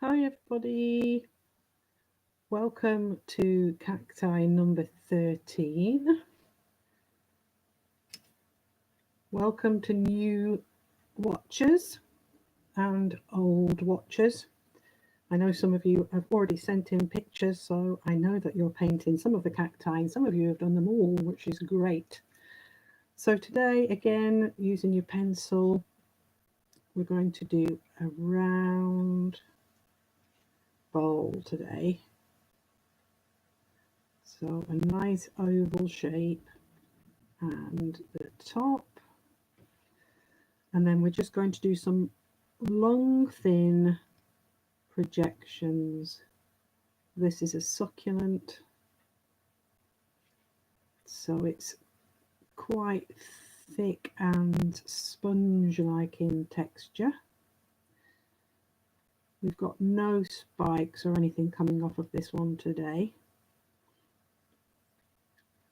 Hi everybody, welcome to cacti number 13. Welcome to new watchers and old watchers. I know some of you have already sent in pictures, so I know that you're painting some of the cacti and some of you have done them all, which is great. So today, again, using your pencil, we're going to do a round bowl today. So a nice oval shape and the top, and then we're just going to do some long thin projections. This is a succulent, so it's quite thick and sponge like in texture. We've got no spikes or anything coming off of this one today.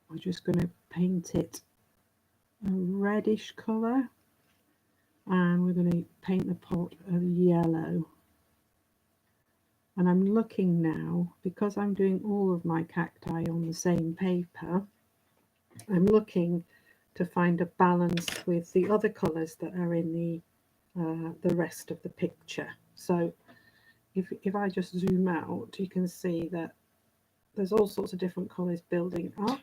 We're just going to paint it a reddish colour, and we're going to paint the pot a yellow. And I'm looking now, because I'm doing all of my cacti on the same paper, I'm looking to find a balance with the other colours that are in the rest of the picture. So if I just zoom out, you can see that there's all sorts of different colours building up.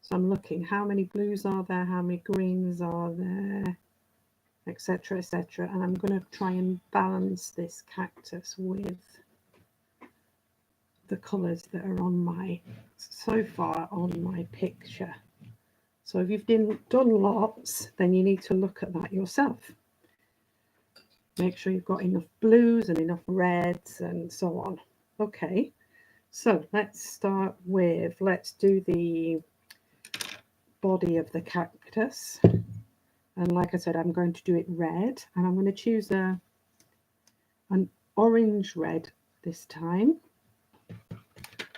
So I'm looking, how many blues are there, how many greens are there, etc, etc, and I'm going to try and balance this cactus with the colours that are on my, so far on my picture. So if you've done lots, then you need to look at that yourself. Make sure you've got enough blues and enough reds and so on. Okay, so let's start with, let's do the body of the cactus. And like I said, I'm going to do it red, and I'm going to choose an orange red this time.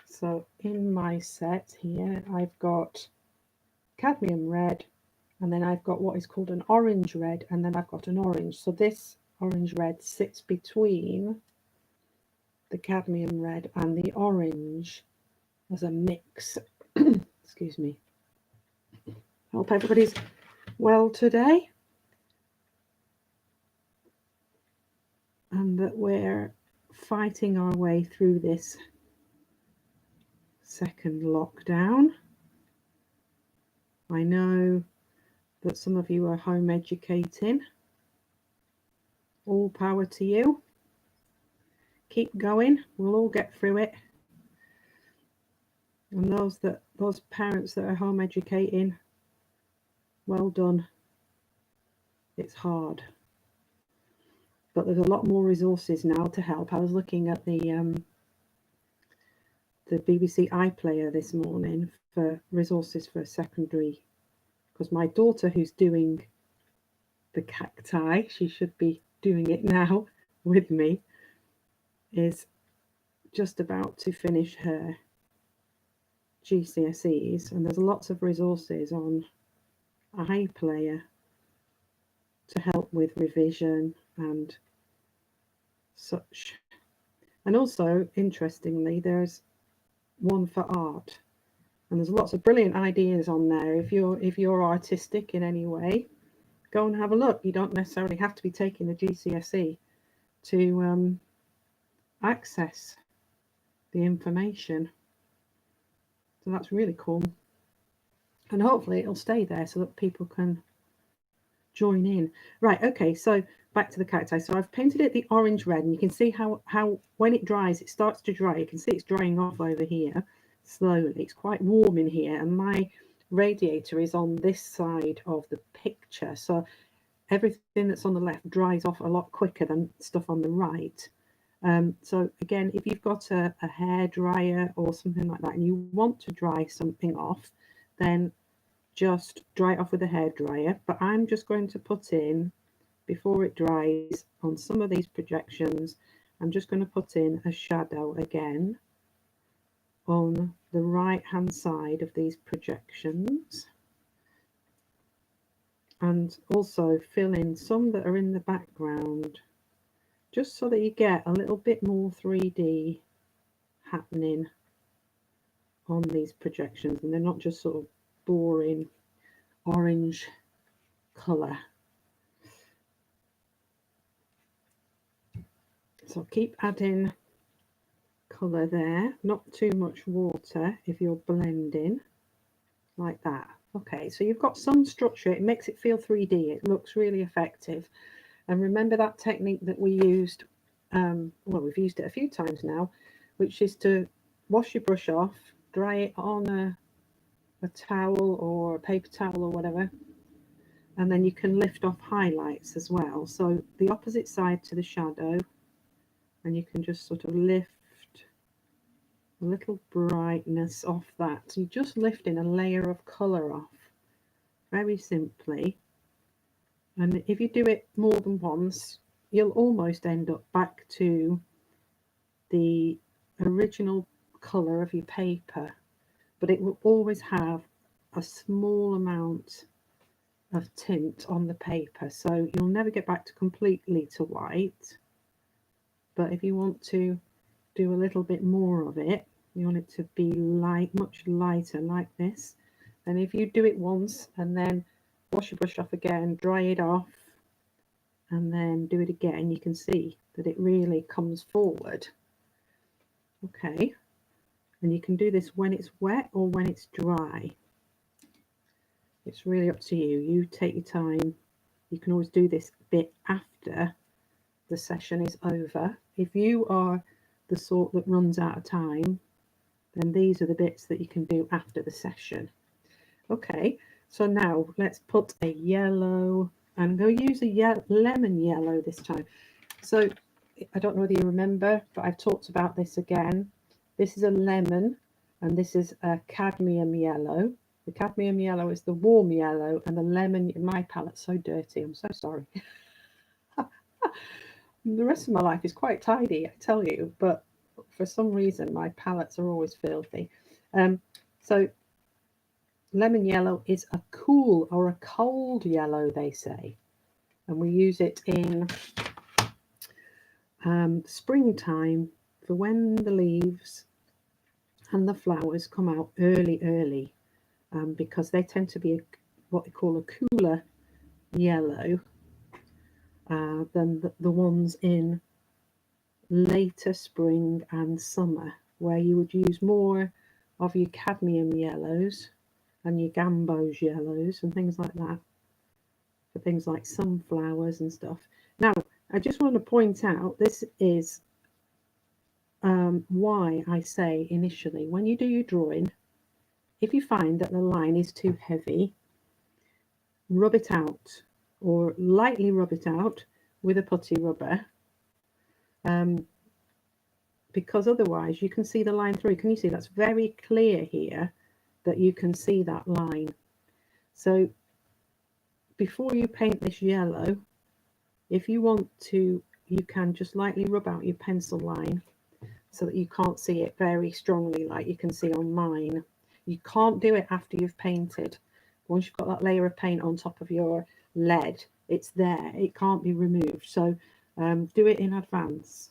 So in my set here, I've got cadmium red, and then I've got what is called an orange red, and then I've got an orange. So this orange red sits between the cadmium red and the orange as a mix. Excuse me. I hope everybody's well today, and that we're fighting our way through this second lockdown. I know that some of you are home educating. All power to you. Keep going, we'll all get through it. And those parents that are home educating, well done. It's hard, but there's a lot more resources now to help. I was looking at the BBC iPlayer this morning for resources for secondary, because my daughter, who's doing the cacti, she should be doing it now with me, is just about to finish her GCSEs, and there's lots of resources on iPlayer to help with revision and such. And also, interestingly, there's one for art, and there's lots of brilliant ideas on there. If you're artistic in any way, go and have a look. You don't necessarily have to be taking the GCSE to access the information. So that's really cool, and hopefully it'll stay there so that people can join in. Right, okay, so back to the cacti. So I've painted it the orange red, and you can see how when it dries, it starts to dry. You can see it's drying off over here slowly. It's quite warm in here, and my radiator is on this side of the picture, so everything that's on the left dries off a lot quicker than stuff on the right. So again, if you've got a hair dryer or something like that, and you want to dry something off, then just dry it off with a hairdryer. But I'm just going to put in, before it dries, on some of these projections, I'm just going to put in a shadow again on the right hand side of these projections, and also fill in some that are in the background just so that you get a little bit more 3D happening on these projections, and they're not just sort of boring orange colour. So keep adding colour there, not too much water if you're blending, like that. Okay, so you've got some structure. It makes it feel 3D. It looks really effective. And remember that technique that we used, well, we've used it a few times now, which is to wash your brush off, dry it on a towel or a paper towel or whatever, and then you can lift off highlights as well. So the opposite side to the shadow, and you can just sort of lift a little brightness off that. So you're just lifting a layer of colour off, very simply. And if you do it more than once, you'll almost end up back to the original colour of your paper, but it will always have a small amount of tint on the paper, so you'll never get back to completely to white. But if you want to do a little bit more of it, you want it to be light, much lighter, like this. And if you do it once and then wash your brush off again, dry it off, and then do it again, you can see that it really comes forward. Okay, and you can do this when it's wet or when it's dry. It's really up to you. You take your time. You can always do this bit after the session is over. If you are the sort that runs out of time, then these are the bits that you can do after the session. Okay, so now let's put a yellow. I'm going to use a lemon yellow this time. So I don't know whether you remember, but I've talked about this again. This is a lemon and this is a cadmium yellow. The cadmium yellow is the warm yellow, and the lemon, my palette's so dirty, I'm so sorry. The rest of my life is quite tidy, I tell you, but for some reason my palettes are always filthy. So lemon yellow is a cool or a cold yellow, they say, and we use it in springtime for when the leaves and the flowers come out early, because they tend to be what we call a cooler yellow than the ones in later spring and summer, where you would use more of your cadmium yellows and your gamboge yellows and things like that for things like sunflowers and stuff. Now, I just want to point out, this is why I say initially, when you do your drawing, if you find that the line is too heavy, rub it out, or lightly rub it out with a putty rubber, because otherwise you can see the line through. Can you see? That's very clear here that you can see that line. So before you paint this yellow, if you want to, you can just lightly rub out your pencil line so that you can't see it very strongly like you can see on mine. You can't do it after you've painted. Once you've got that layer of paint on top of your lead, it's there. It can't be removed. So do it in advance.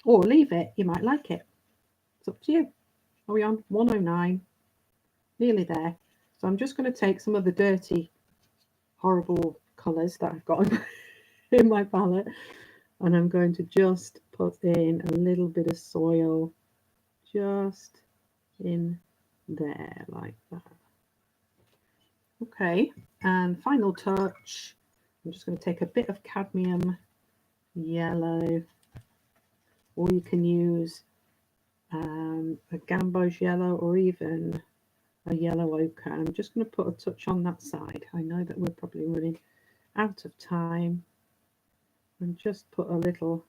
Or leave it. You might like it. It's up to you. Are we on 109? Nearly there. So I'm just going to take some of the dirty, horrible colours that I've got in my palette, and I'm going to just put in a little bit of soil just in there, like that. Okay, and final touch, I'm just going to take a bit of cadmium yellow, or you can use a gamboge yellow or even a yellow ochre. I'm just going to put a touch on that side. I know that we're probably running out of time, and just put a little.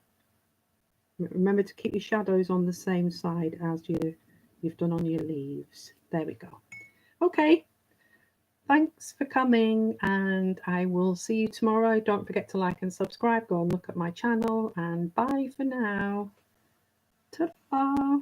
Remember to keep your shadows on the same side as you've done on your leaves. There we go. Okay, thanks for coming, and I will see you tomorrow. Don't forget to like and subscribe. Go and look at my channel, and bye for now. Ta-da!